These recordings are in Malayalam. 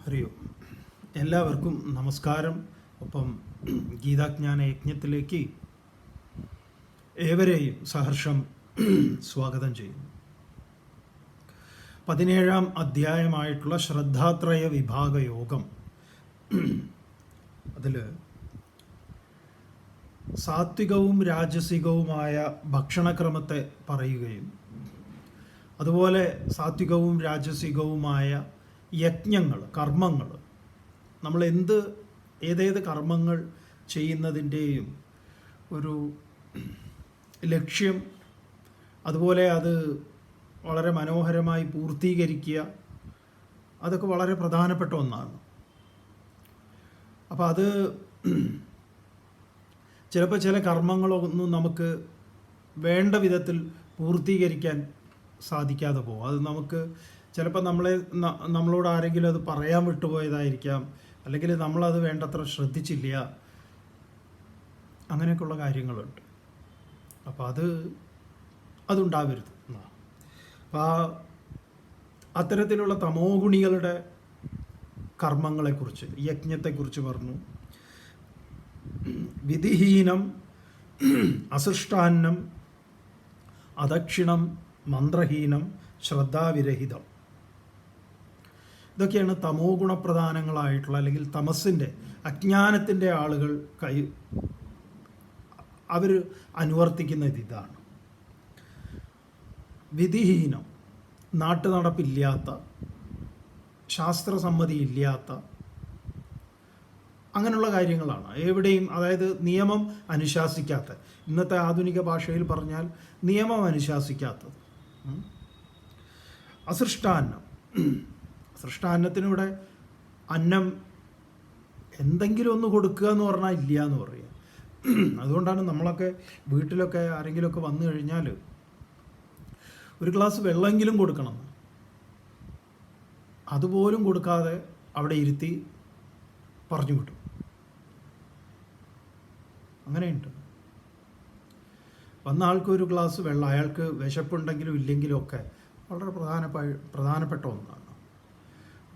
ഹരിയോ എല്ലാവർക്കും നമസ്കാരം. ഒപ്പം ഗീതാജ്ഞാന യജ്ഞത്തിലേക്ക് ഏവരെയും സഹർഷം സ്വാഗതം ചെയ്യുന്നു. 17-ാം അധ്യായമായിട്ടുള്ള ശ്രദ്ധാത്രയ വിഭാഗ യോഗം, അതിൽ സാത്വികവും രാജസികവുമായ ഭക്ഷണക്രമത്തെ പറയുകയും അതുപോലെ സാത്വികവും രാജസികവുമായ യജ്ഞങ്ങൾ, കർമ്മങ്ങൾ, നമ്മൾ ഏതേത് കർമ്മങ്ങൾ ചെയ്യുന്നതിൻ്റെയും ഒരു ലക്ഷ്യം, അതുപോലെ അത് വളരെ മനോഹരമായി പൂർത്തീകരിക്കുക, അതൊക്കെ വളരെ പ്രധാനപ്പെട്ട ഒന്നാണ്. അപ്പോൾ അത് ചിലപ്പോൾ ചില കർമ്മങ്ങളൊന്നും നമുക്ക് വേണ്ട വിധത്തിൽ പൂർത്തീകരിക്കാൻ സാധിക്കാതെ പോകും. അത് നമുക്ക് ചിലപ്പോൾ നമ്മളോട് ആരെങ്കിലും അത് പറയാൻ വിട്ടുപോയതായിരിക്കാം, അല്ലെങ്കിൽ നമ്മളത് വേണ്ടത്ര ശ്രദ്ധിച്ചില്ല, അങ്ങനെയൊക്കെയുള്ള കാര്യങ്ങളുണ്ട്. അപ്പോൾ അതുണ്ടാവരുത്. അപ്പോൾ അത്തരത്തിലുള്ള തമോ ഗുണികളുടെ കർമ്മങ്ങളെക്കുറിച്ച്, യജ്ഞത്തെക്കുറിച്ച് പറഞ്ഞു. വിധിഹീനം, അസൃഷ്ടാന്നം, അദക്ഷിണം, മന്ത്രഹീനം, ശ്രദ്ധാവിരഹിതം, ഇതൊക്കെയാണ് തമോ ഗുണപ്രധാനങ്ങളായിട്ടുള്ള, അല്ലെങ്കിൽ തമസിൻ്റെ, അജ്ഞാനത്തിൻ്റെ ആളുകൾ അവർ അനുവർത്തിക്കുന്നത് ഇതാണ്. വിധിഹീനം, നാട്ടുനടപ്പില്ലാത്ത, ശാസ്ത്രസമ്മതിയില്ലാത്ത, അങ്ങനെയുള്ള കാര്യങ്ങളാണ് എവിടെയും. അതായത് നിയമം അനുശാസിക്കാത്ത, ഇന്നത്തെ ആധുനിക ഭാഷയിൽ പറഞ്ഞാൽ നിയമം അനുശാസിക്കാത്തത്. അസൃഷ്ടാന്നം, സൃഷ്ടാന്നത്തിനിവിടെ അന്നം എന്തെങ്കിലും ഒന്ന് കൊടുക്കുക എന്ന് പറഞ്ഞാൽ ഇല്ല എന്ന് പറയുക. അതുകൊണ്ടാണ് നമ്മളൊക്കെ വീട്ടിലൊക്കെ ആരെങ്കിലുമൊക്കെ വന്നു കഴിഞ്ഞാൽ ഒരു ഗ്ലാസ് വെള്ളമെങ്കിലും കൊടുക്കണം, അതുപോലും കൊടുക്കാതെ അവിടെ ഇരുത്തി പറഞ്ഞു വിട്ടു. അങ്ങനെയുണ്ട്. വന്ന ആൾക്ക് ഒരു ഗ്ലാസ് വെള്ളം, അയാൾക്ക് വിശപ്പുണ്ടെങ്കിലും ഇല്ലെങ്കിലും ഒക്കെ വളരെ പ്രധാനപ്പെട്ട ഒന്നാണ്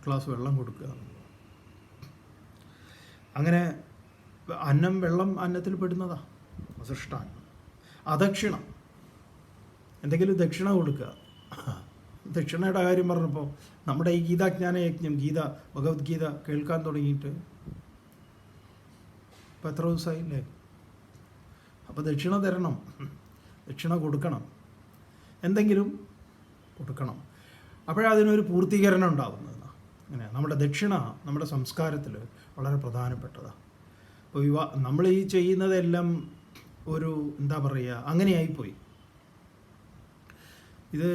ഗ്ലാസ് വെള്ളം കൊടുക്കുക. അങ്ങനെ വെള്ളം അന്നത്തിൽ പെടുന്നതാ സൃഷ്ടാന്നം. അദക്ഷിണം, എന്തെങ്കിലും ദക്ഷിണ കൊടുക്കുക. ദക്ഷിണയുടെ കാര്യം പറഞ്ഞപ്പോൾ നമ്മുടെ ഈ ഗീതാജ്ഞാന യജ്ഞം, ഭഗവത്ഗീത കേൾക്കാൻ തുടങ്ങിയിട്ട് ഇപ്പം എത്ര ദിവസമായില്ലേ? അപ്പോൾ ദക്ഷിണ തരണം, ദക്ഷിണ കൊടുക്കണം, എന്തെങ്കിലും കൊടുക്കണം. അപ്പോഴതിനൊരു പൂർത്തീകരണം ഉണ്ടാകുന്നത്. അങ്ങനെ നമ്മുടെ ദക്ഷിണ നമ്മുടെ സംസ്കാരത്തിൽ വളരെ പ്രധാനപ്പെട്ടതാണ്. അപ്പോൾ നമ്മൾ ഈ ചെയ്യുന്നതെല്ലാം ഒരു എന്താ പറയുക, അങ്ങനെയായിപ്പോയി. ഇത്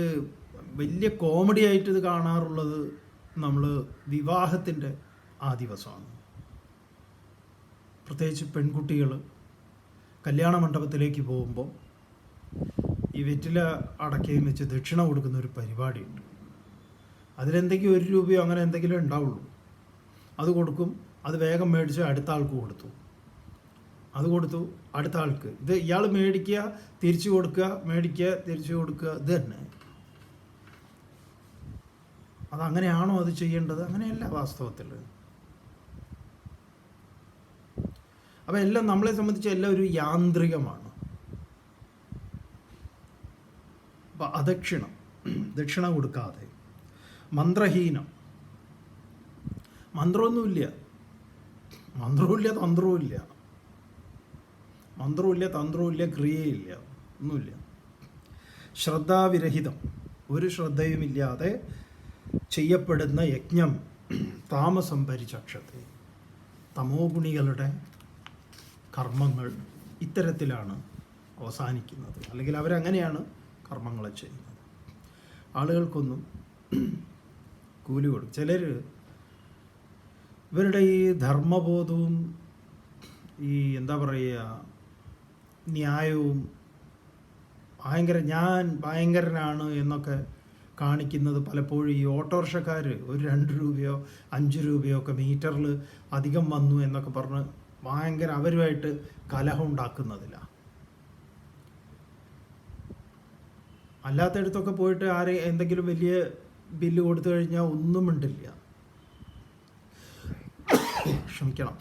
വലിയ കോമഡി ആയിട്ട് ഇത് കാണാറുള്ളത് നമ്മൾ വിവാഹത്തിൻ്റെ ആ ദിവസമാണ്. പ്രത്യേകിച്ച് പെൺകുട്ടികൾ കല്യാണ മണ്ഡപത്തിലേക്ക് പോകുമ്പോൾ ഈ വെറ്റില അടക്കയും വെച്ച് ദക്ഷിണ കൊടുക്കുന്ന ഒരു പരിപാടിയുണ്ട്. അതിലെന്തെങ്കിലും 1 രൂപയോ അങ്ങനെ എന്തെങ്കിലും ഉണ്ടാവുള്ളൂ. അത് കൊടുക്കും, അത് വേഗം മേടിച്ച് അടുത്ത ആൾക്ക് കൊടുത്തു, അത് കൊടുത്തു അടുത്ത ആൾക്ക്. ഇത് ഇയാൾ മേടിക്കുക, തിരിച്ചു കൊടുക്കുക, മേടിക്കുക, തിരിച്ചു കൊടുക്കുക, ഇത് തന്നെ. അതങ്ങനെയാണോ അത് ചെയ്യേണ്ടത്? അങ്ങനെയല്ല വാസ്തവത്തിൽ. അപ്പം എല്ലാം നമ്മളെ സംബന്ധിച്ച് എല്ലാം ഒരു യാന്ത്രികമാണ്. അപ്പം അദക്ഷിണം, ദക്ഷിണ കൊടുക്കാതെ. മന്ത്രഹീനം, മന്ത്രമൊന്നുമില്ല, മന്ത്രവുമില്ല, തന്ത്രവുമില്ല, തന്ത്രവുമില്ല, ക്രിയയില്ല, ഒന്നുമില്ല. ശ്രദ്ധാവിരഹിതം, ഒരു ശ്രദ്ധയുമില്ലാതെ ചെയ്യപ്പെടുന്ന യജ്ഞം താമസം പരിചക്ഷത്തെ. തമോ ഗുണികളുടെ കർമ്മങ്ങൾ ഇത്തരത്തിലാണ് അവസാനിക്കുന്നത്, അല്ലെങ്കിൽ അവരങ്ങനെയാണ് കർമ്മങ്ങളെ ചെയ്യുന്നത്. ആളുകൾക്കൊന്നും കൂലി കൊടുക്കും. ചിലർ ഇവരുടെ ഈ ധർമ്മബോധവും ഈ എന്താ പറയുക ന്യായവും ഞാൻ ഭയങ്കരനാണ് എന്നൊക്കെ കാണിക്കുന്നത് പലപ്പോഴും ഈ ഓട്ടോറിക്ഷക്കാർ ഒരു 2 രൂപയോ 5 രൂപയോ ഒക്കെ മീറ്ററിൽ അധികം വന്നു എന്നൊക്കെ പറഞ്ഞ് ഭയങ്കര അവരുമായിട്ട് കലഹം ഉണ്ടാക്കുന്നതിലാണ്. അല്ലാത്തയിടത്തൊക്കെ പോയിട്ട് എന്തെങ്കിലും വലിയ ബില്ല് കൊടുത്തു കഴിഞ്ഞാൽ ഒന്നും മിണ്ടില്ല. ക്ഷമിക്കണം,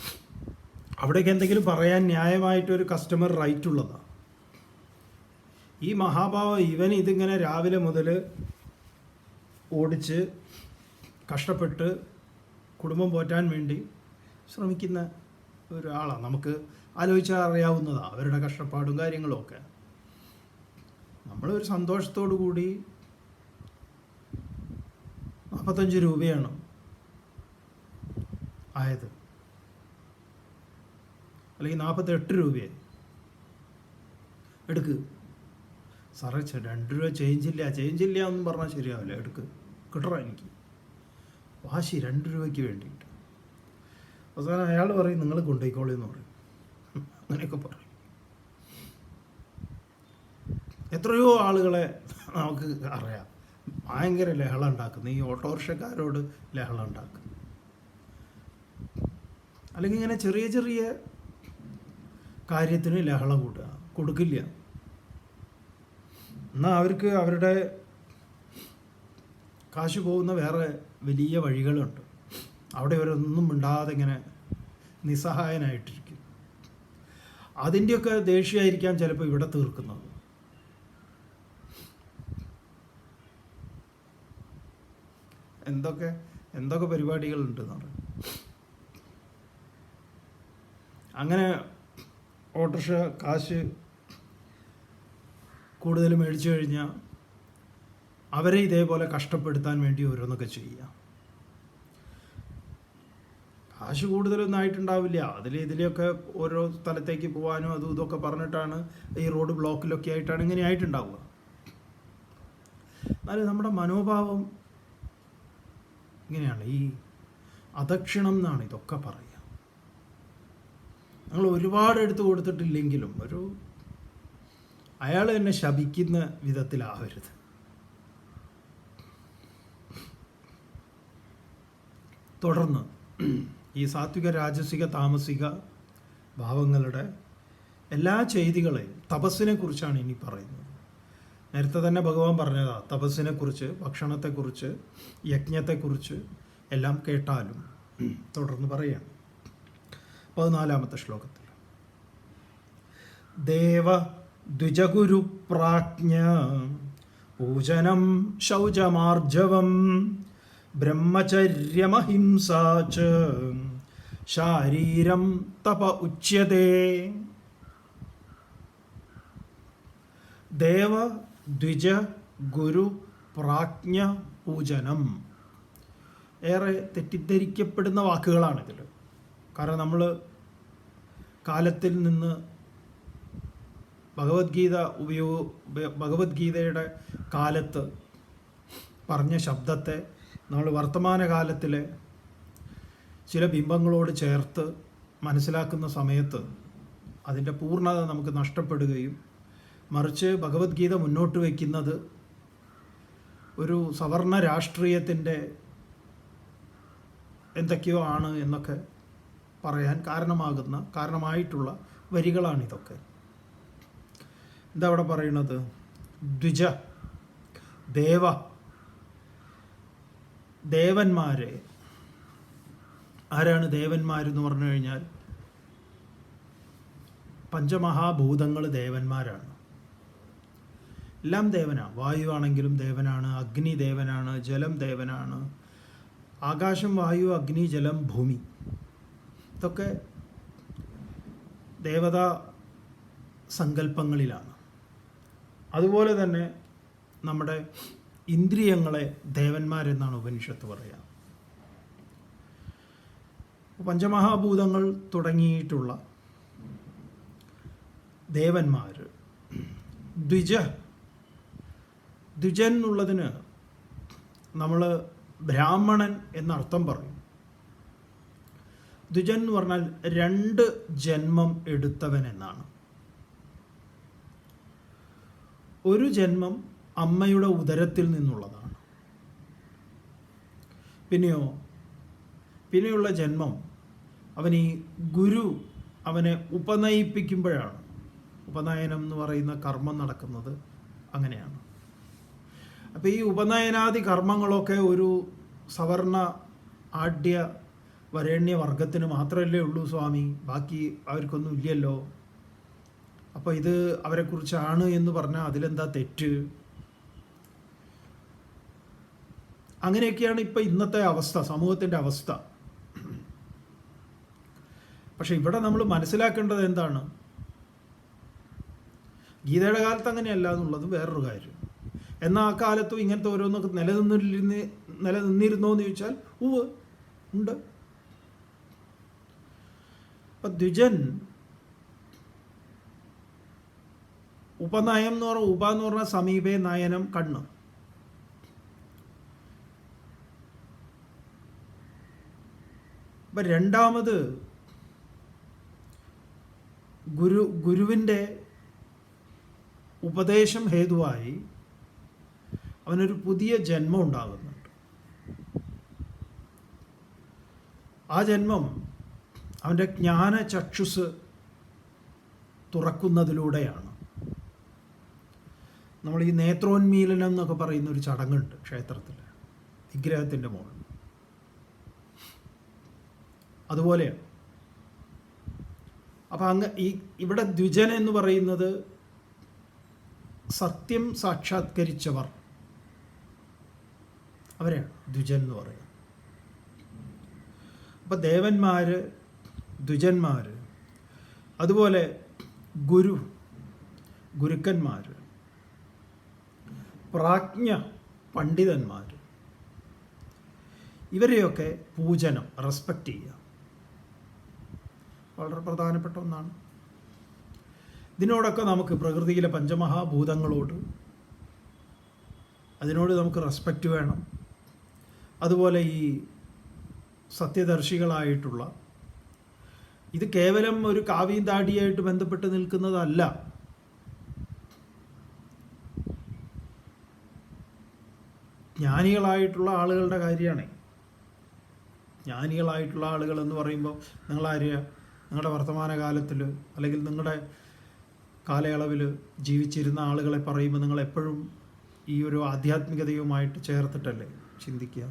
അവിടേക്ക് എന്തെങ്കിലും പറയാൻ ന്യായമായിട്ടൊരു കസ്റ്റമർ റൈറ്റ് ഉള്ളതാണ്. ഈ മഹാഭാവം ഇവൻ ഇതിങ്ങനെ രാവിലെ മുതൽ ഓടിച്ച് കഷ്ടപ്പെട്ട് കുടുംബം പോറ്റാൻ വേണ്ടി ശ്രമിക്കുന്ന ഒരാളാണ്. നമുക്ക് ആലോചിച്ചാൽ അറിയാവുന്നതാണ് അവരുടെ കഷ്ടപ്പാടും കാര്യങ്ങളും ഒക്കെ. നമ്മളൊരു സന്തോഷത്തോടു കൂടി 45 രൂപയാണ് ആയത്, അല്ലെങ്കിൽ 48 രൂപയായി. എടുക്ക് സാറേ, 2 രൂപ ചേഞ്ചില്ല എന്നും പറഞ്ഞാൽ ശരിയാവില്ല. എടുക്ക്, കിട്ടറ എനിക്ക് വാശി 2 രൂപയ്ക്ക് വേണ്ടിയിട്ട്. അവസാനം അയാൾ പറയും നിങ്ങൾ കൊണ്ടുപോയിക്കോളൂ എന്ന് പറയും. അങ്ങനെയൊക്കെ പറയും. എത്രയോ ആളുകളെ നമുക്ക് അറിയാം ഭയങ്കര ലഹള ഉണ്ടാക്കുന്നു, ഈ ഓട്ടോറിക്ഷക്കാരോട് ലഹള ഉണ്ടാക്കും. അല്ലെങ്കിൽ ഇങ്ങനെ ചെറിയ ചെറിയ കാര്യത്തിന് ലഹള കൊടുക്കില്ല. എന്നാൽ അവർക്ക് അവരുടെ കാശ് പോകുന്ന വേറെ വലിയ വഴികളുണ്ട്. അവിടെ ഇവരൊന്നും മിണ്ടാതെ ഇങ്ങനെ നിസ്സഹായനായിട്ടിരിക്കും. അതിൻ്റെയൊക്കെ ദേഷ്യമായിരിക്കാം ചിലപ്പോൾ ഇവിടെ തീർക്കുന്നത്. എന്തൊക്കെ പരിപാടികളുണ്ട് എന്ന്. അങ്ങനെ ഓട്ടോറിക്ഷ കാശ് കൂടുതൽ മേടിച്ചു കഴിഞ്ഞാൽ അവരെ ഇതേപോലെ കഷ്ടപ്പെടുത്താൻ വേണ്ടി ഓരോന്നൊക്കെ ചെയ്യുക. കാശ് കൂടുതലൊന്നും ആയിട്ടുണ്ടാവില്ല, ഇതിലൊക്കെ ഓരോ സ്ഥലത്തേക്ക് പോകാനും അതും ഇതൊക്കെ പറഞ്ഞിട്ടാണ് ഈ റോഡ് ബ്ലോക്കിലൊക്കെ ആയിട്ടാണ് ഇങ്ങനെ ആയിട്ടുണ്ടാവുക. എന്നാലും നമ്മുടെ മനോഭാവം ഇങ്ങനെയാണ്. ഈ അദക്ഷിണം എന്നാണ് ഇതൊക്കെ പറയുക. ഞങ്ങൾ ഒരുപാട് എടുത്തു കൊടുത്തിട്ടില്ലെങ്കിലും അയാൾ എന്നെ ശപിക്കുന്ന വിധത്തിലാവരുത്. തുടർന്ന് ഈ സാത്വിക, രാജസിക, താമസിക ഭാവങ്ങളുടെ എല്ലാ ചെയ്തികളെയും തപസ്സിനെ കുറിച്ചാണ് ഇനി പറയുന്നത്. നേരത്തെ തന്നെ ഭഗവാൻ പറഞ്ഞതാ തപസ്സിനെ കുറിച്ച്, ഭക്ഷണത്തെക്കുറിച്ച്, യജ്ഞത്തെക്കുറിച്ച് എല്ലാം കേട്ടാലും. തുടർന്ന് പറയാം 14-ാമത്തെ ശ്ലോകത്തിൽ. ദേവ ദ്വിജഗുരു പ്രാജ്ഞ പൂജനം ശൗചമാർജവം ബ്രഹ്മചര്യമഹിംസാ ച ശാരീരം തപ ഉച്യതേ. ദേവ ദ്വിജ ഗുരു പ്രാജ്ഞ പൂജനം ഏറെ തെറ്റിദ്ധരിക്കപ്പെടുന്ന വാക്കുകളാണിതിൽ. കാരണം നമ്മൾ കാലത്തിൽ നിന്ന് ഭഗവത്ഗീതയുടെ കാലത്ത് പറഞ്ഞ ശബ്ദത്തെ നമ്മൾ വർത്തമാനകാലത്തിലെ ചില ബിംബങ്ങളോട് ചേർത്ത് മനസ്സിലാക്കുന്ന സമയത്ത് അതിൻ്റെ പൂർണ്ണത നമുക്ക് നഷ്ടപ്പെടുകയും മറിച്ച് ഭഗവത്ഗീത മുന്നോട്ട് വയ്ക്കുന്നത് ഒരു സവർണ രാഷ്ട്രീയത്തിൻ്റെ എന്തൊക്കെയോ ആണ് എന്നൊക്കെ പറയാൻ കാരണമായിട്ടുള്ള വരികളാണിതൊക്കെ. എന്താ അവിടെ പറയുന്നത്? ദ്വിജ, ദേവന്മാരെ. ആരാണ് ദേവന്മാരെന്ന് പറഞ്ഞു കഴിഞ്ഞാൽ പഞ്ചമഹാഭൂതങ്ങൾ ദേവന്മാരാണ്. എല്ലാം ദേവനാണ്. വായു ആണെങ്കിലും ദേവനാണ്, അഗ്നി ദേവനാണ്, ജലം ദേവനാണ്. ആകാശം, വായു, അഗ്നി, ജലം, ഭൂമി ഇതൊക്കെ ദേവതാ സങ്കല്പങ്ങളിലാണ്. അതുപോലെ തന്നെ നമ്മുടെ ഇന്ദ്രിയങ്ങളെ ദേവന്മാരെന്നാണ് ഉപനിഷത്ത് പറയുക. പഞ്ചമഹാഭൂതങ്ങൾ തുടങ്ങിയിട്ടുള്ള ദേവന്മാർ. ദ്വിജൻ എന്നുള്ളതിന് നമ്മൾ ബ്രാഹ്മണൻ എന്നർത്ഥം പറയും. ദ്വിജൻ എന്ന് പറഞ്ഞാൽ 2 ജന്മം എടുത്തവൻ എന്നാണ്. ഒരു ജന്മം അമ്മയുടെ ഉദരത്തിൽ നിന്നുള്ളതാണ്. പിന്നെയുള്ള ജന്മം അവൻ ഈ ഗുരു അവനെ ഉപനയിപ്പിക്കുമ്പോഴാണ്. ഉപനയനം എന്ന് പറയുന്ന കർമ്മം നടക്കുന്നത് അങ്ങനെയാണ്. അപ്പോൾ ഈ ഉപനയനാദി കർമ്മങ്ങളൊക്കെ ഒരു സവർണ ആഢ്യ വരേണ്യവർഗത്തിന് മാത്രമല്ലേ ഉള്ളൂ സ്വാമി, ബാക്കി അവർക്കൊന്നും ഇല്ലല്ലോ. അപ്പോൾ ഇത് അവരെക്കുറിച്ചാണ് എന്ന് പറഞ്ഞാൽ അതിലെന്താ തെറ്റ്? അങ്ങനെയൊക്കെയാണ് ഇപ്പം ഇന്നത്തെ അവസ്ഥ, സമൂഹത്തിൻ്റെ അവസ്ഥ. പക്ഷെ ഇവിടെ നമ്മൾ മനസ്സിലാക്കേണ്ടത് എന്താണ്? ഗീതയുടെ കാലത്ത് അങ്ങനെയല്ല എന്നുള്ളത് വേറൊരു കാര്യം. എന്നാൽ ആ കാലത്തും ഇങ്ങനത്തെ ഓരോന്നൊക്കെ നിലനിന്നിരുന്നോ എന്ന് ചോദിച്ചാൽ ഉവ്വ് ഉണ്ട്. അപ്പം ദ്വിജൻ ഉപനയം എന്ന് പറഞ്ഞാൽ, ഉപ എന്ന് പറഞ്ഞാൽ സമീപേ, നയനം കണ്ണ്. അപ്പം രണ്ടാമത് ഗുരുവിൻ്റെ ഉപദേശം ഹേതുവായി അവനൊരു പുതിയ ജന്മം ഉണ്ടാകുന്നുണ്ട്. ആ ജന്മം അവൻ്റെ ജ്ഞാന ചക്ഷുസ് തുറക്കുന്നതിലൂടെയാണ്. നമ്മൾ ഈ നേത്രോന്മീലനം എന്നൊക്കെ പറയുന്ന ഒരു ചടങ്ങുണ്ട് ക്ഷേത്രത്തിൽ, വിഗ്രഹത്തിൻ്റെ മുകളിൽ. അതുപോലെയാണ്. അപ്പം ഇവിടെ ദ്വിജൻ എന്ന് പറയുന്നത് സത്യം സാക്ഷാത്കരിച്ചവർ, അവരെയാണ് ദ്വിജൻ എന്ന് പറയുന്നത്. അപ്പം ദേവന്മാർ, ദ്വിജന്മാർ, അതുപോലെ ഗുരുക്കന്മാർ, പ്രാജ്ഞ പണ്ഡിതന്മാർ, ഇവരെയൊക്കെ പൂജനം, റെസ്പെക്റ്റ് ചെയ്യുക വളരെ പ്രധാനപ്പെട്ട ഒന്നാണ്. ഇതിനോടൊക്കെ നമുക്ക് പ്രകൃതിയിലെ പഞ്ചമഹാഭൂതങ്ങളോട്, അതിനോട് നമുക്ക് റെസ്പെക്റ്റ് വേണം. അതുപോലെ ഈ സത്യദർശികളായിട്ടുള്ള, ഇത് കേവലം ഒരു കാവ്യം താടിയായിട്ട് ബന്ധപ്പെട്ട് നിൽക്കുന്നതല്ല. ജ്ഞാനികളായിട്ടുള്ള ആളുകളുടെ കാര്യമാണ്. ജ്ഞാനികളായിട്ടുള്ള ആളുകൾ എന്ന് പറയുമ്പോൾ നിങ്ങളാരെയാ? നിങ്ങളുടെ വർത്തമാനകാലത്തിൽ അല്ലെങ്കിൽ നിങ്ങളുടെ കാലയളവിൽ ജീവിച്ചിരുന്ന ആളുകളെ പറയുമ്പോൾ നിങ്ങൾ എപ്പോഴും ഈ ഒരു ആധ്യാത്മികതയുമായിട്ട് ചേർത്തിട്ടല്ലേ ചിന്തിക്കുക?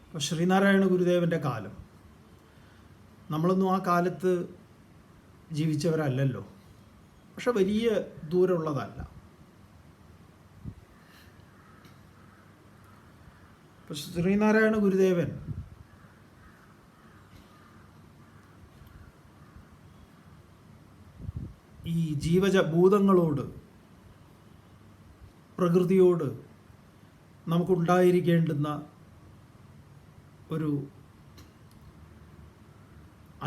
ഇപ്പോൾ ശ്രീനാരായണ ഗുരുദേവൻ്റെ കാലം, നമ്മളൊന്നും ആ കാലത്ത് ജീവിച്ചവരല്ലല്ലോ, പക്ഷെ വലിയ ദൂരമുള്ളതല്ല. ഇപ്പോൾ ശ്രീനാരായണ ഗുരുദേവൻ ഈ ഭൂതങ്ങളോട്, പ്രകൃതിയോട് നമുക്കുണ്ടായിരിക്കേണ്ടുന്ന ഒരു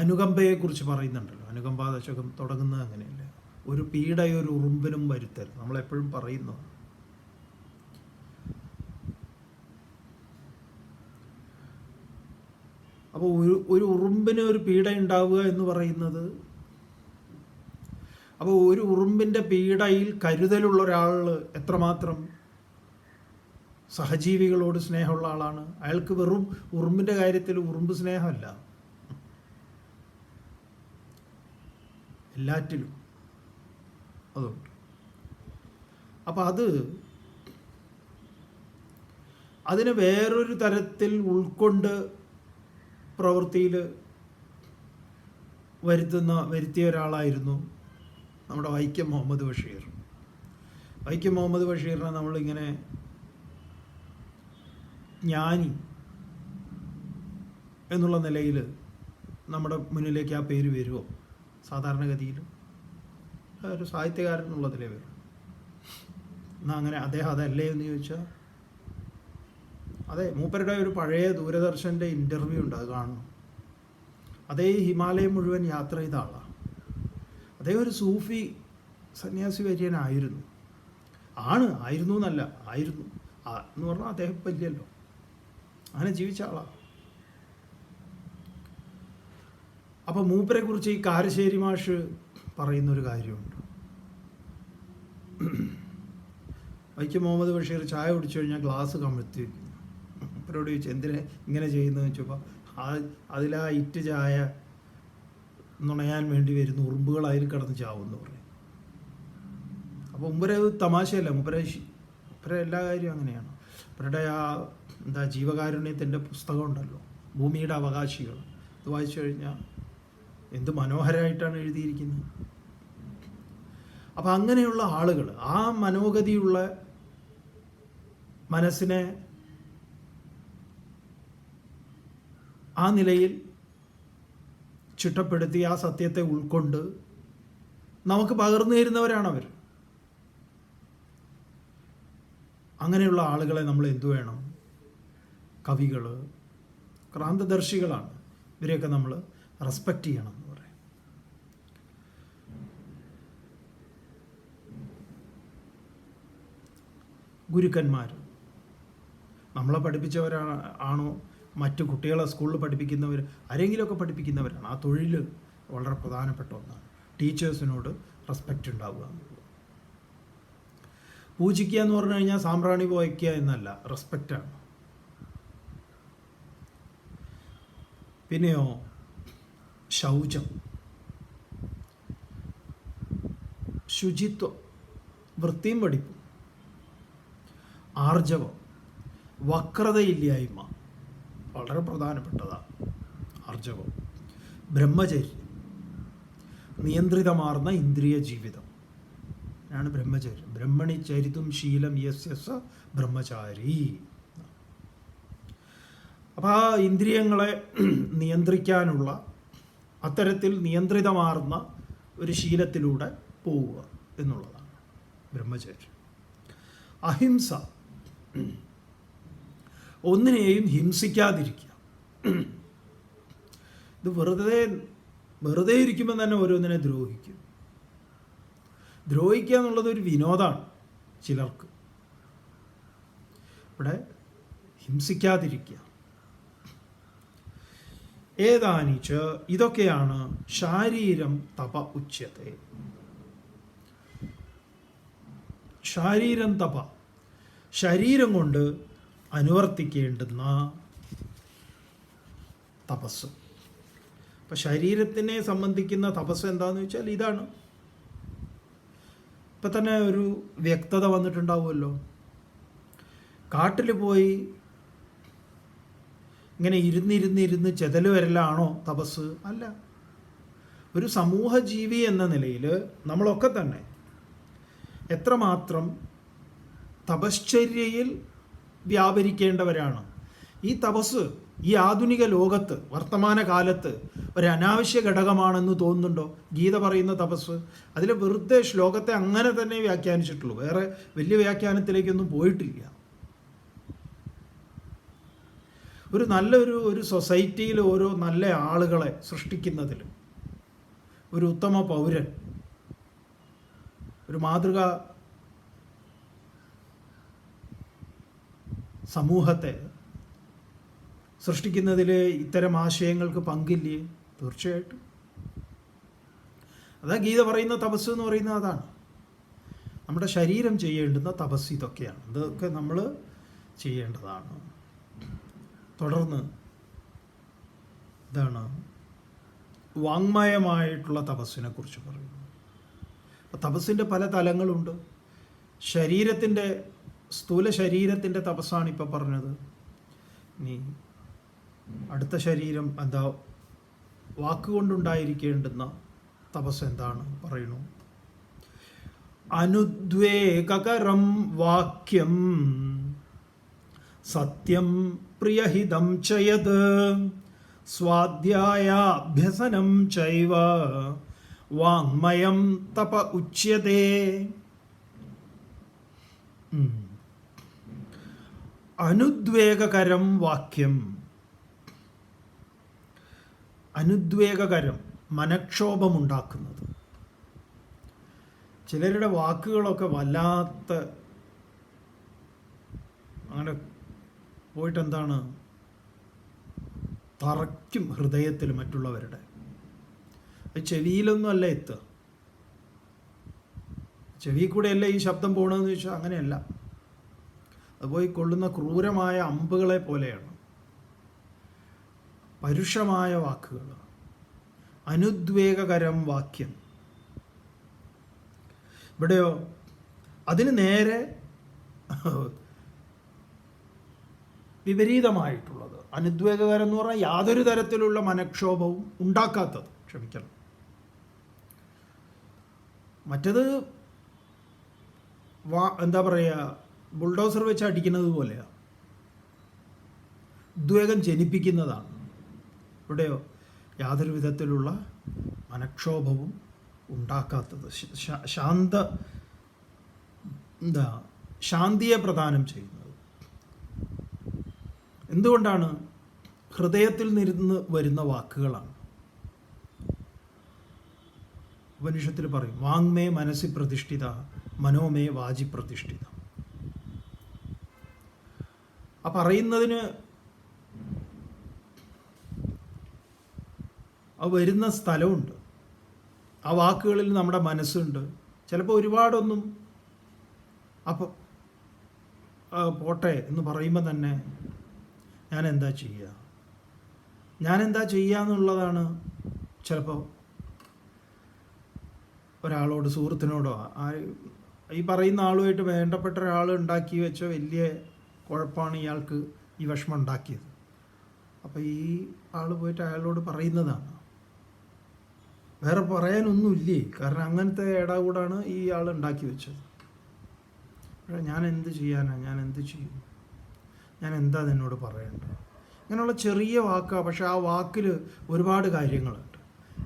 അനുകമ്പയെക്കുറിച്ച് പറയുന്നുണ്ടല്ലോ. അനുകമ്പാദശകം തുടങ്ങുന്നത് അങ്ങനെയല്ല. ഒരു പീഡയൊരു ഉറുമ്പിനും വരുത്തരുത്, നമ്മളെപ്പോഴും പറയുന്നു. അപ്പോൾ ഒരു ഉറുമ്പിന് ഒരു പീഡ ഉണ്ടാവുക എന്ന് പറയുന്നത്, അപ്പോൾ ഒരു ഉറുമ്പിൻ്റെ പീഡയിൽ കരുതലുള്ള ഒരാൾ എത്രമാത്രം സഹജീവികളോട് സ്നേഹമുള്ള ആളാണ്. അയാൾക്ക് വെറും ഉറുമ്പിൻ്റെ കാര്യത്തിൽ ഉറുമ്പ് സ്നേഹമല്ല, എല്ലാറ്റിലും അതുണ്ട്. അപ്പം അതിനെ വേറൊരു തരത്തിൽ ഉൾക്കൊണ്ട് പ്രവൃത്തിയിൽ വരുത്തിയ ഒരാളായിരുന്നു നമ്മുടെ വൈക്കം മുഹമ്മദ് ബഷീർ. വൈക്കം മുഹമ്മദ് ബഷീറിനെ നമ്മളിങ്ങനെ ജ്ഞാനി എന്നുള്ള നിലയിൽ നമ്മുടെ മുന്നിലേക്ക് ആ പേര് വരുമോ? സാധാരണഗതിയിൽ ഒരു സാഹിത്യകാരൻ എന്നുള്ളതിലേ വരും. എന്നാൽ അങ്ങനെ അദ്ദേഹം അതല്ലേ എന്ന് ചോദിച്ചാൽ, അതെ, മൂപ്പരുടെ ഒരു പഴയ ദൂരദർശൻ്റെ ഇൻ്റർവ്യൂ ഉണ്ട്, അത് കാണണം. അതേ ഹിമാലയം മുഴുവൻ യാത്ര ചെയ്ത ആളാണ്. അതേ ഒരു സൂഫി സന്യാസി വര്യനായിരുന്നു. ആയിരുന്നു എന്നല്ല, ആയിരുന്നു എന്ന് പറഞ്ഞാൽ അദ്ദേഹം ഇപ്പം ഇല്ലല്ലോ, അങ്ങനെ ജീവിച്ച ആളാണ്. അപ്പം മൂപ്പരെ കുറിച്ച് ഈ കാരശ്ശേരി മാഷ് പറയുന്നൊരു കാര്യമുണ്ട്. വൈക്കം മുഹമ്മദ് ബഷീർ ചായ കുടിച്ചു കഴിഞ്ഞാൽ ഗ്ലാസ് കമഴ്ത്തി വയ്ക്കുന്നു. മൂപ്പരോട് ചോദിച്ചു എന്തിനാ ഇങ്ങനെ ചെയ്യുന്നതെന്ന് വെച്ചപ്പോൾ അതിലാ ഇറ്റ് ചായ നുണയാൻ വേണ്ടി വരുന്ന ഉറുമ്പുകൾ അതിൽ കിടന്ന് ചാവുമെന്ന് പറയും. അപ്പോൾ മുമ്പരത് തമാശയല്ല, മുമ്പര അവരുടെ എല്ലാ കാര്യവും അങ്ങനെയാണ്. അവരുടെ ആ ജീവകാരുണ്യത്തിൻ്റെ പുസ്തകം ഉണ്ടല്ലോ, ഭൂമിയുടെ അവകാശികൾ, അത് വായിച്ചു കഴിഞ്ഞാൽ എന്ത് മനോഹരമായിട്ടാണ് എഴുതിയിരിക്കുന്നത്. അപ്പം അങ്ങനെയുള്ള ആളുകൾ, ആ മനോഗതിയുള്ള മനസ്സിനെ ആ നിലയിൽ ചിട്ടപ്പെടുത്തി ആ സത്യത്തെ ഉൾക്കൊണ്ട് നമുക്ക് പകർന്നു തരുന്നവരാണവർ. അങ്ങനെയുള്ള ആളുകളെ നമ്മൾ എന്തു വേണം? കവികൾ, ക്രാന്തദർശികളാണ്, ഇവരെയൊക്കെ നമ്മൾ റെസ്പെക്റ്റ് ചെയ്യണം എന്ന് പറയും. ഗുരുക്കന്മാർ നമ്മളെ പഠിപ്പിച്ചവരാണോ, മറ്റു കുട്ടികളെ സ്കൂളിൽ പഠിപ്പിക്കുന്നവർ, ആരെങ്കിലുമൊക്കെ പഠിപ്പിക്കുന്നവരാണ്. ആ തൊഴിൽ വളരെ പ്രധാനപ്പെട്ട ഒന്നാണ്. ടീച്ചേഴ്സിനോട് റെസ്പെക്റ്റ് ഉണ്ടാവുക എന്നുള്ളത്. പൂജിക്കുക എന്ന് പറഞ്ഞു കഴിഞ്ഞാൽ സാമ്പ്രാണി പോയിക്കുക എന്നല്ല, റെസ്പെക്റ്റാണ്. പിന്നെയോ ശൗചം, ശുചിത്വം, വൃത്തിയും പഠിപ്പും, ആർജവം, വക്രതയില്ലായ്മ വളരെ പ്രധാനപ്പെട്ടതാണ്. ആർജവം, ബ്രഹ്മചര്യം, നിയന്ത്രിതമാർന്ന ഇന്ദ്രിയ ജീവിതം ആണ് ബ്രഹ്മചര്യം. ബ്രഹ്മണി ചരിതും ശീലം യസ്യ ബ്രഹ്മചാരി. അപ്പോൾ ആ ഇന്ദ്രിയങ്ങളെ നിയന്ത്രിക്കാനുള്ള അത്തരത്തിൽ നിയന്ത്രിതമാർന്ന ഒരു ശീലത്തിലൂടെ പോവുക എന്നുള്ളതാണ് ബ്രഹ്മചര്യം. അഹിംസ, ഒന്നിനെയും ഹിംസിക്കാതിരിക്കുക. ഇത് വെറുതെ ഇരിക്കുമ്പോൾ തന്നെ ഓരോന്നിനെ ദ്രോഹിക്കും. ദ്രോഹിക്കുക എന്നുള്ളത് ഒരു വിനോദമാണ് ചിലർക്ക്. ഇവിടെ ഹിംസിക്കാതിരിക്കുക. ഏതാനിച്ച്, ഇതൊക്കെയാണ് ശാരീരം തപ ഉച്യത്തെ. ശാരീരം തപ, ശരീരം കൊണ്ട് അനുവർത്തിക്കേണ്ടുന്ന തപസ്. അപ്പം ശരീരത്തിനെ സംബന്ധിക്കുന്ന തപസ് എന്താണെന്ന് വെച്ചാൽ ഇതാണ്. ഇപ്പം തന്നെ ഒരു വ്യക്തത വന്നിട്ടുണ്ടാവുമല്ലോ. കാട്ടിൽ പോയി ഇങ്ങനെ ഇരുന്നിരുന്നിരുന്ന് ചെതല് വരലാണോ തപസ്? അല്ല. ഒരു സമൂഹ ജീവി എന്ന നിലയിൽ നമ്മളൊക്കെ തന്നെ എത്രമാത്രം തപശ്ചര്യയിൽ വ്യാപരിക്കേണ്ടവരാണ്. ഈ തപസ് ഈ ആധുനിക ലോകത്ത്, വർത്തമാന കാലത്ത് ഒരു അനാവശ്യ ഘടകമാണെന്ന് തോന്നുന്നുണ്ടോ? ഗീത പറയുന്ന തപസ് അതിൽ വെറുതെ ശ്ലോകത്തെ അങ്ങനെ തന്നെ വ്യാഖ്യാനിച്ചിട്ടുള്ളൂ, വേറെ വലിയ വ്യാഖ്യാനത്തിലേക്കൊന്നും പോയിട്ടില്ല. ഒരു നല്ലൊരു സൊസൈറ്റിയിൽ ഓരോ നല്ല ആളുകളെ സൃഷ്ടിക്കുന്നതിൽ, ഒരു ഉത്തമ പൗരൻ, ഒരു മാതൃക സമൂഹത്തെ സൃഷ്ടിക്കുന്നതിൽ ഇത്തരം ആശയങ്ങൾക്ക് പങ്കില്ലേ? തീർച്ചയായിട്ടും. അതാ ഗീത പറയുന്ന തപസ് എന്ന് പറയുന്നത്. അതാണ് നമ്മുടെ ശരീരം ചെയ്യേണ്ടുന്ന തപസ്. ഇതൊക്കെയാണ്, ഇതൊക്കെ നമ്മൾ ചെയ്യേണ്ടതാണ്. തുടർന്ന് ഇതാണ് വാങ്മയമായിട്ടുള്ള തപസ്സിനെ കുറിച്ച് പറയുന്നു. അപ്പം തപസ്സിൻ്റെ പല തലങ്ങളുണ്ട്. ശരീരത്തിൻ്റെ, സ്ഥൂല ശരീരത്തിൻ്റെ തപസ്സാണ് ഇപ്പം പറഞ്ഞത്. ഇനി അടുത്ത ശരീരം എന്താ, വാക്കുകൊണ്ടുണ്ടായിരിക്കേണ്ടുന്ന തപസ് എന്താണ് പറയുന്നു. അനുദ്വേഗകരം വാക്യം സത്യം പ്രിയഹിതം ചയത് സ്വാധ്യായാഭ്യസനം ചൈവ വാങ്മയം തപ ഉച്യതേ. അനുദ്വേഗകരം വാക്യം. അനുദ്വേഗകരം, മനക്ഷോഭമുണ്ടാക്കുന്നത്. ചിലരുടെ വാക്കുകളൊക്കെ വല്ലാത്ത അങ്ങനെ പോയിട്ട് എന്താണ്, തറയ്ക്കും ഹൃദയത്തിൽ മറ്റുള്ളവരുടെ. ചെവിയിലൊന്നും അല്ല എത്തുക, ചെവി കൂടെയല്ല ഈ ശബ്ദം പോകണമെന്ന് ചോദിച്ചാൽ അങ്ങനെയല്ല. അത് പോയി കൊള്ളുന്ന ക്രൂരമായ അമ്പുകളെ പോലെയാണ്. പരുഷമായ വാക്കുകൾ, അനുദ്വേഗകരം വാക്യം. ഇവിടെയോ അതിന് നേരെ വിപരീതമായിട്ടുള്ളത്. അനുദ്വേഗകരം എന്ന് പറഞ്ഞാൽ യാതൊരു തരത്തിലുള്ള മനക്ഷോഭവും ഉണ്ടാക്കാത്തത്, ക്ഷമിക്കണം. മറ്റത് എന്താ പറയുക, ബുൾഡോസർ വെച്ച് അടിക്കുന്നത് പോലെയാണ്, ഉദ്വേഗം ജനിപ്പിക്കുന്നതാണ്. ഇവിടെയോ യാതൊരു വിധത്തിലുള്ള മനക്ഷോഭവും ഉണ്ടാക്കാത്തത്, ശാന്തിയെ പ്രദാനം ചെയ്യുന്നത്. എന്തുകൊണ്ടാണ്? ഹൃദയത്തിൽ നിന്ന് വരുന്ന വാക്കുകളാണ്. ഉപനിഷത്തിൽ പറയും, വാങ്മേ മനസ്സി പ്രതിഷ്ഠിത മനോമേ വാചി പ്രതിഷ്ഠിത. ആ പറയുന്നതിന് ആ വരുന്ന സ്ഥലമുണ്ട്, ആ വാക്കുകളിൽ നമ്മുടെ മനസ്സുണ്ട്. ചിലപ്പോൾ ഒരുപാടൊന്നും അപ്പം പോട്ടെ എന്ന് പറയുമ്പോൾ തന്നെ ഞാനെന്താ ചെയ്യുക എന്നുള്ളതാണ്. ചിലപ്പോൾ ഒരാളോട്, സുഹൃത്തിനോടോ, ഈ പറയുന്ന ആളുമായിട്ട് വേണ്ടപ്പെട്ട ഒരാൾ ഉണ്ടാക്കി വെച്ച വലിയ കുഴപ്പമാണ് ഇയാൾക്ക് ഈ വിഷമം ഉണ്ടാക്കിയത്. അപ്പോൾ ഈ ആൾ പോയിട്ട് അയാളോട് പറയുന്നതാണ്. വേറെ പറയാനൊന്നുമില്ലേ, കാരണം അങ്ങനത്തെ ഇടകൂടാണ് ഈ ആൾ ഉണ്ടാക്കി വെച്ചത്. ഞാൻ എന്ത് ചെയ്യും, ഞാൻ എന്താ എന്നോട് പറയേണ്ടത്? ഇങ്ങനെയുള്ള ചെറിയ വാക്കാണ്, പക്ഷെ ആ വാക്കിൽ ഒരുപാട് കാര്യങ്ങളുണ്ട്.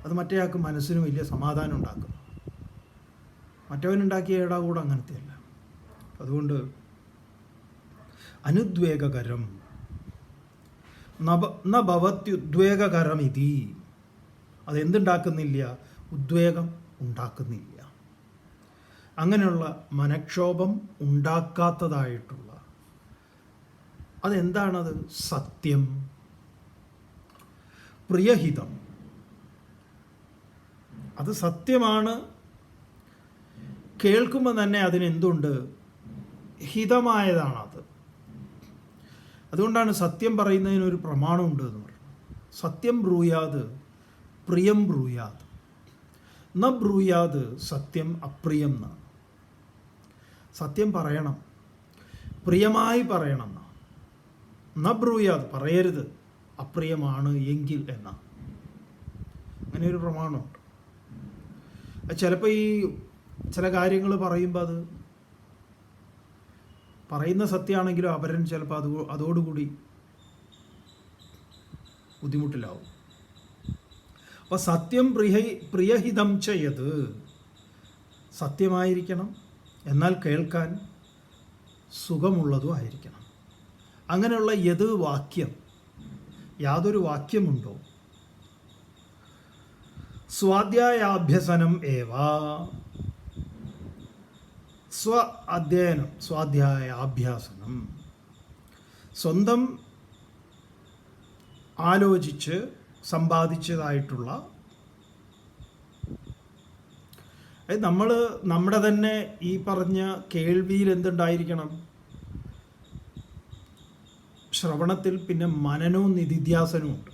അത് മറ്റേ ആൾക്ക് മനസ്സിന് വലിയ സമാധാനം ഉണ്ടാക്കുന്നു. മറ്റവനുണ്ടാക്കിയ ഇടകൂടെ അങ്ങനത്തെയല്ല. അതുകൊണ്ട് അനുദ്വേഗകരം ന ഭവത്യുദ്വേഗകരം ഇതി, അതെന്തുണ്ടാക്കുന്നില്ല? ഉദ്വേഗം ഉണ്ടാക്കുന്നില്ല. അങ്ങനെയുള്ള മനക്ഷോഭം ഉണ്ടാക്കാത്തതായിട്ടുള്ള അതെന്താണത്? സത്യം, പ്രിയഹിതം. അത് സത്യമാണ്. കേൾക്കുമ്പോൾ തന്നെ അതിനെന്തുണ്ട്? ഹിതമായതാണത്. അതുകൊണ്ടാണ് സത്യം പറയുന്നതിനൊരു പ്രമാണമുണ്ട് എന്ന് പറയുന്നത്. സത്യം ബ്രൂയാത് പ്രിയം ബ്രൂയാത് ന ബ്രൂയാത് സത്യം അപ്രിയം എന്നാണ്. സത്യം പറയണം, പ്രിയമായി പറയണം എന്നാണ്. ന ബ്രൂയാത് പറയരുത്, അപ്രിയമാണ് എങ്കിൽ എന്നാണ്. അങ്ങനെ ഒരു പ്രമാണമുണ്ട്. ചിലപ്പോൾ ഈ ചില കാര്യങ്ങൾ പറയുമ്പോൾ അത് പറയുന്ന സത്യമാണെങ്കിലും അപരൻ ചിലപ്പോൾ അതോടുകൂടി ബുദ്ധിമുട്ടിലാവും. അപ്പോൾ സത്യം പ്രിയഹിതം ചെയ്യത്, സത്യമായിരിക്കണം, എന്നാൽ കേൾക്കാൻ സുഖമുള്ളതും ആയിരിക്കണം. അങ്ങനെയുള്ള യാതൊരു വാക്യമുണ്ടോ? സ്വാധ്യായാഭ്യസനം ഏവാ, സ്വാധ്യായാഭ്യാസനം, സ്വന്തം ആലോചിച്ച് സമ്പാദിച്ചതായിട്ടുള്ള, നമ്മൾ നമ്മുടെ തന്നെ ഈ പറഞ്ഞ കേൾവിയിൽ എന്തുണ്ടായിരിക്കണം? ശ്രവണത്തിൽ പിന്നെ മനനവും നിധിധ്യാസനവും ഉണ്ട്.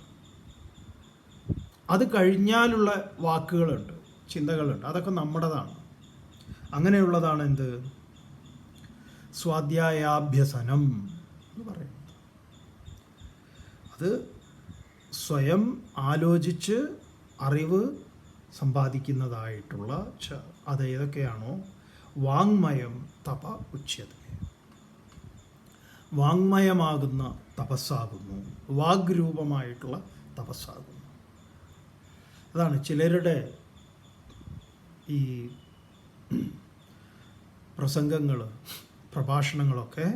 അത് കഴിഞ്ഞാലുള്ള വാക്കുകളുണ്ട്, ചിന്തകളുണ്ട്, അതൊക്കെ നമ്മുടേതാണ്. അങ്ങനെയുള്ളതാണ് എന്ത്? സ്വാധ്യായാഭ്യസനം എന്ന് പറയുന്നത്. അത് സ്വയം ആലോചിച്ച് അറിവ് സമ്പാദിക്കുന്നതായിട്ടുള്ള അത് ഏതൊക്കെയാണോ വാങ്മയം തപ ഉച്യത്തെ, വാങ്മയമാകുന്ന തപസ്സാകുന്നു, വാഗ്രൂപമായിട്ടുള്ള തപസ്സാകുന്നു. അതാണ് ചിലരുടെ ഈ പ്രസംഗങ്ങൾ, പ്രഭാഷണങ്ങളൊക്കെ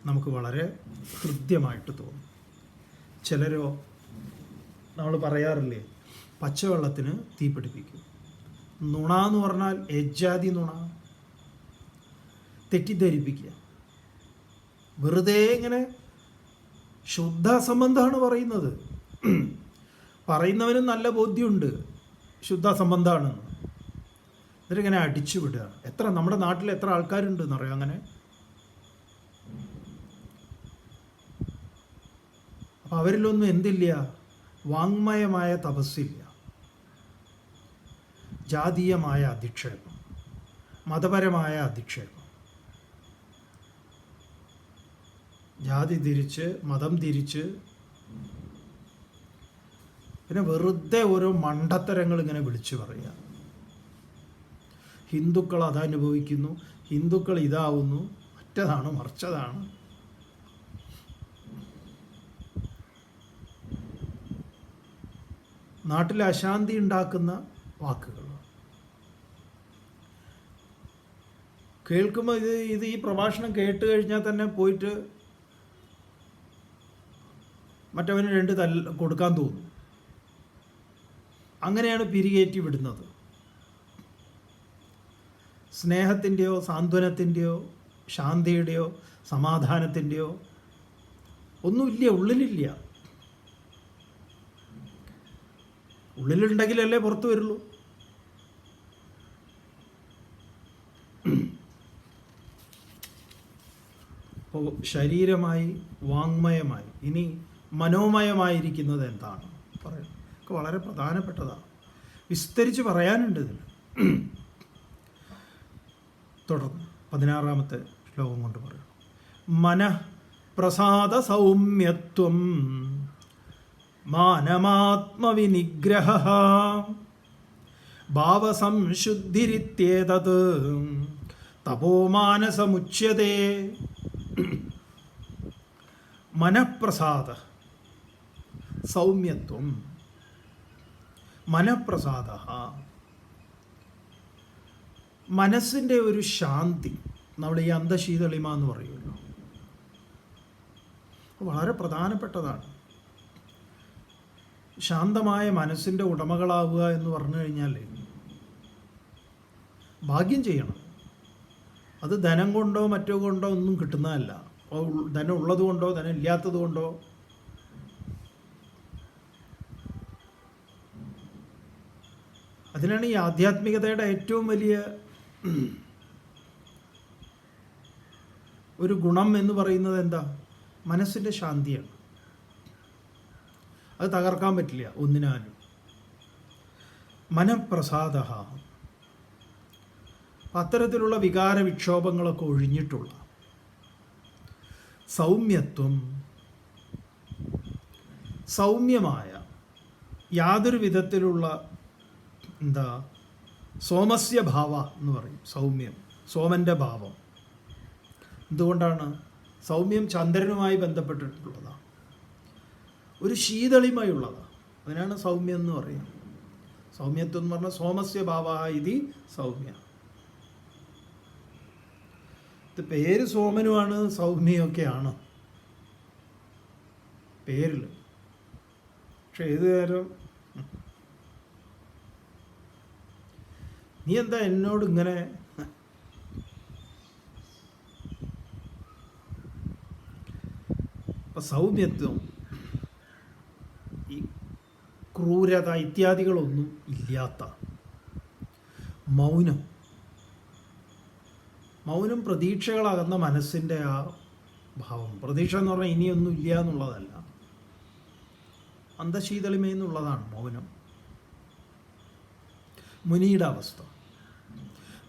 നമുക്ക് വളരെ ഹൃദ്യമായിട്ട് തോന്നും. ചിലരോ നമ്മൾ പറയാറില്ലേ, പച്ചവെള്ളത്തിന് തീ പിടിപ്പിക്കും. നുണ എന്ന് പറഞ്ഞാൽ എജ്ജാതി നുണ, തെറ്റിദ്ധരിപ്പിക്കുക. വെറുതെ ഇങ്ങനെ ശുദ്ധ സംബന്ധമാണ് പറയുന്നത്. പറയുന്നവനും നല്ല ബോധ്യമുണ്ട് ശുദ്ധ സംബന്ധമാണെന്ന്. എന്നിട്ടിങ്ങനെ അടിച്ചു വിടുക. നമ്മുടെ നാട്ടിൽ എത്ര ആൾക്കാരുണ്ടെന്ന് അറിയാം അങ്ങനെ. അപ്പം അവരിലൊന്നും എന്തില്ല? വാങ്മയമായ തപസ്സില്ല, ജാതീയമായ അധിക്ഷേപം, മതപരമായ അധിക്ഷേപം. ജാതി തിരിച്ച്, മതം തിരിച്ച്, പിന്നെ വെറുതെ ഓരോ മണ്ടത്തരങ്ങൾ ഇങ്ങനെ വിളിച്ചു പറയുക. ഹിന്ദുക്കൾ അതനുഭവിക്കുന്നു, ഹിന്ദുക്കൾ ഇതാവുന്നു, മറ്റതാണ് മറിച്ചതാണ്. നാട്ടിൽ അശാന്തി ഉണ്ടാക്കുന്ന വാക്കുകൾ കേൾക്കുമ്പോൾ ഇത് ഈ പ്രഭാഷണം കേട്ട് കഴിഞ്ഞാൽ തന്നെ പോയിട്ട് മറ്റവന് 2 തല്ല് കൊടുക്കാൻ തോന്നും. അങ്ങനെയാണ് പിരികേറ്റി വിടുന്നത്. സ്നേഹത്തിൻ്റെയോ സാന്ത്വനത്തിൻ്റെയോ ശാന്തിയുടെയോ സമാധാനത്തിൻ്റെയോ ഒന്നുമില്ല, ഉള്ളിലില്ല. ഉള്ളിലുണ്ടെങ്കിലല്ലേ പുറത്തു വരുള്ളൂ. അപ്പോൾ ശരീരമായി, വാങ്മയമായി, ഇനി മനോമയമായിരിക്കുന്നത് എന്താണ് പറയുന്നത് ഒക്കെ വളരെ പ്രധാനപ്പെട്ടതാണ്. വിസ്തരിച്ച് പറയാനുണ്ട് ഇതിൽ. തുടർന്ന് 16-ാമത്തെ ശ്ലോകം കൊണ്ട് പറയണം. മനഃപ്രസാദ സൗമ്യത്വം മാനമാത്മവിനിഗ്രഹ ഭാവസംശുദ്ധിരിത്യേതത് തപോമാനസമുച്യതേ. മനഃപ്രസാദ സൗമ്യത്വം, മനഃപ്രസാദ മനസ്സിൻ്റെ ഒരു ശാന്തി. നമ്മൾ ഈ അന്തശീതളിമ എന്ന് പറയുമല്ലോ, വളരെ പ്രധാനപ്പെട്ടതാണ്. ശാന്തമായ മനസ്സിൻ്റെ ഉടമകളാവുക എന്ന് പറഞ്ഞു കഴിഞ്ഞാൽ ഭാഗ്യം ചെയ്യണം. അത് ധനം കൊണ്ടോ മറ്റോ കൊണ്ടോ ഒന്നും കിട്ടുന്നതല്ല. ധനം ഉള്ളത് കൊണ്ടോ ധനം ഇല്ലാത്തത് കൊണ്ടോ അതിനാണ് ഈ ആധ്യാത്മികതയുടെ ഏറ്റവും വലിയ ഒരു ഗുണം എന്ന് പറയുന്നത് എന്താ? മനസ്സിൻ്റെ ശാന്തിയാണ്. അത് തകർക്കാൻ പറ്റില്ല ഒന്നിനാലും. മനഃപ്രസാദ, അത്തരത്തിലുള്ള വികാര വിക്ഷോഭങ്ങളൊക്കെ ഒഴിഞ്ഞിട്ടുള്ള സൗമ്യത്വം, സൗമ്യമായ യാതൊരു വിധത്തിലുള്ള സോമസ്യ ഭാവ എന്ന് പറയും. സൗമ്യം, സോമൻ്റെ ഭാവം. എന്തുകൊണ്ടാണ്? സൗമ്യം ചന്ദ്രനുമായി ബന്ധപ്പെട്ടിട്ടുള്ളതാണ്. ഒരു ശീതളിമയുള്ളതാണ്. അതിനാണ് സൗമ്യം എന്ന് പറയുന്നത്. സൗമ്യത്വം എന്ന് പറഞ്ഞാൽ സോമസ്യ ഭാവ ഇതി സൗമ്യ. ഇത് പേര് സോമനുമാണ്, സൗമ്യമൊക്കെയാണ് പേരിൽ. പക്ഷെ ഏത് നേരം നീ എന്താ എന്നോട് ഇങ്ങനെ സൗമ്യത്വം, ഈ ക്രൂരത ഇത്യാദികളൊന്നും ഇല്ലാത്ത മൗനം, മൗനം പ്രതീക്ഷകളാകുന്ന മനസ്സിൻ്റെ ആ ഭാവം. പ്രതീക്ഷ എന്ന് പറഞ്ഞാൽ ഇനിയൊന്നും ഇല്ല എന്നുള്ളതല്ല, അന്തശീതളിമയെന്നുള്ളതാണ് മൗനം. മുനിയുടെ അവസ്ഥ,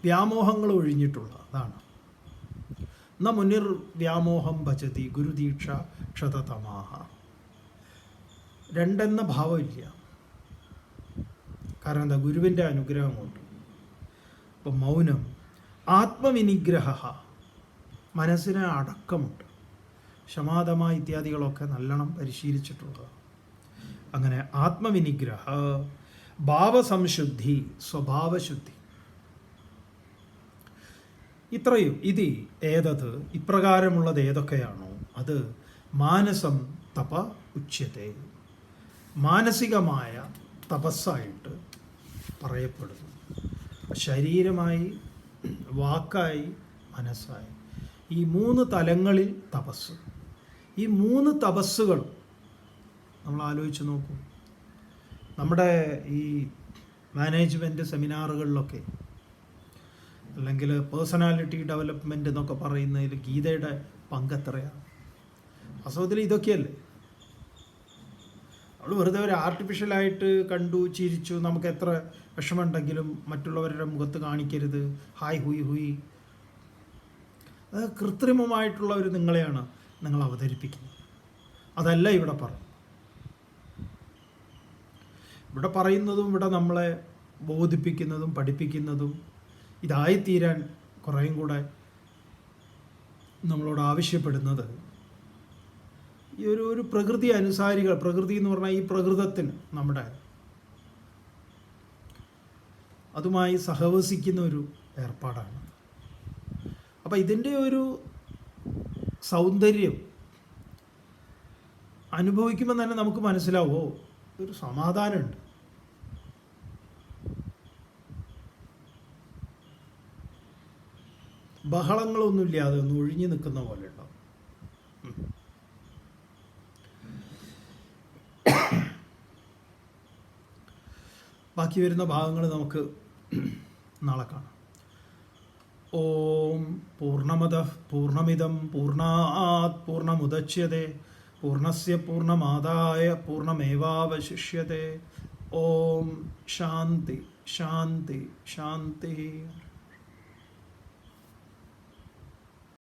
വ്യാമോഹങ്ങൾ ഒഴിഞ്ഞിട്ടുള്ള അതാണ്. ന മുനിർ വ്യാമോഹം ഭജതി ഗുരുദീക്ഷ ക്ഷതതമാഹ. രണ്ടെന്ന ഭാവമില്ല. കാരണം എന്താ? ഗുരുവിൻ്റെ അനുഗ്രഹം കൊണ്ട്. അപ്പം മൗനം, ആത്മവിനിഗ്രഹ, മനസ്സിന് അടക്കമുണ്ട്. ശമാധമ ഇത്യാദികളൊക്കെ നല്ലോണം പരിശീലിച്ചിട്ടുള്ളത്. അങ്ങനെ ആത്മവിനിഗ്രഹ, ഭാവസംശുദ്ധി, സ്വഭാവശുദ്ധി. ഇത്രയും ഇത് ഏതത് ഇപ്രകാരമുള്ളത് ഏതൊക്കെയാണോ അത് മാനസം തപ ഉച്യത്തെ, മാനസികമായ തപസ്സായിട്ട് പറയപ്പെടുന്നു. ശരീരമായി, വാക്കായി, മനസ്സായി, ഈ 3 തലങ്ങളിൽ തപസ്. ഈ 3 തപസ്സുകളും നമ്മൾ ആലോചിച്ച് നോക്കൂ. നമ്മുടെ ഈ മാനേജ്മെൻറ്റ് സെമിനാറുകളിലൊക്കെ, അല്ലെങ്കിൽ പേഴ്സണാലിറ്റി ഡെവലപ്മെൻറ്റ് എന്നൊക്കെ പറയുന്നതിൽ ഗീതയുടെ പങ്കെത്രയാണ്? വാസ്തവത്തിൽ ഇതൊക്കെയല്ലേ. നമ്മൾ വെറുതെ ഒരു ആർട്ടിഫിഷ്യലായിട്ട് കണ്ടു, ചിരിച്ചു, നമുക്ക് എത്ര വിഷമമുണ്ടെങ്കിലും മറ്റുള്ളവരുടെ മുഖത്ത് കാണിക്കരുത്, ഹായ് ഹുയ് ഹുയ്. അത് കൃത്രിമമായിട്ടുള്ള ഒരു നിങ്ങളെയാണ് നിങ്ങൾ അവതരിപ്പിക്കുന്നത്. അതല്ല ഇവിടെ പറയും. ഇവിടെ പറയുന്നതും ഇവിടെ നമ്മളെ ബോധിപ്പിക്കുന്നതും പഠിപ്പിക്കുന്നതും ഇതായിത്തീരാൻ കുറേയും കൂടെ നമ്മളോട് ആവശ്യപ്പെടുന്നത് ഈ ഒരു പ്രകൃതി അനുസാരികൾ, പ്രകൃതി എന്ന് പറഞ്ഞാൽ ഈ പ്രകൃതത്തിന് നമ്മുടെ അതുമായി സഹവസിക്കുന്ന ഒരു ഏർപ്പാടാണ്. അപ്പം ഇതിൻ്റെ ഒരു സൗന്ദര്യം അനുഭവിക്കുമ്പോൾ തന്നെ നമുക്ക് മനസ്സിലാവോ ഒരു സമാധാനമുണ്ട്. ബഹളങ്ങളൊന്നുമില്ലാതെ ഒന്ന് ഒഴിഞ്ഞു നിൽക്കുന്ന പോലെ ഉണ്ടാവും. ബാക്കി വരുന്ന ഭാഗങ്ങൾ നമുക്ക് നാളെ കാണാം. ഓം പൂർണ്ണമദഃ പൂർണ്ണമിദം പൂർണ്ണാത് പൂർണ്ണമുദച്യതേ പൂർണ്ണസ്യ പൂർണ്ണമാദായ പൂർണ്ണമേവാവശിഷ്യതേ. ഓം ശാന്തി ശാന്തി ശാന്തി.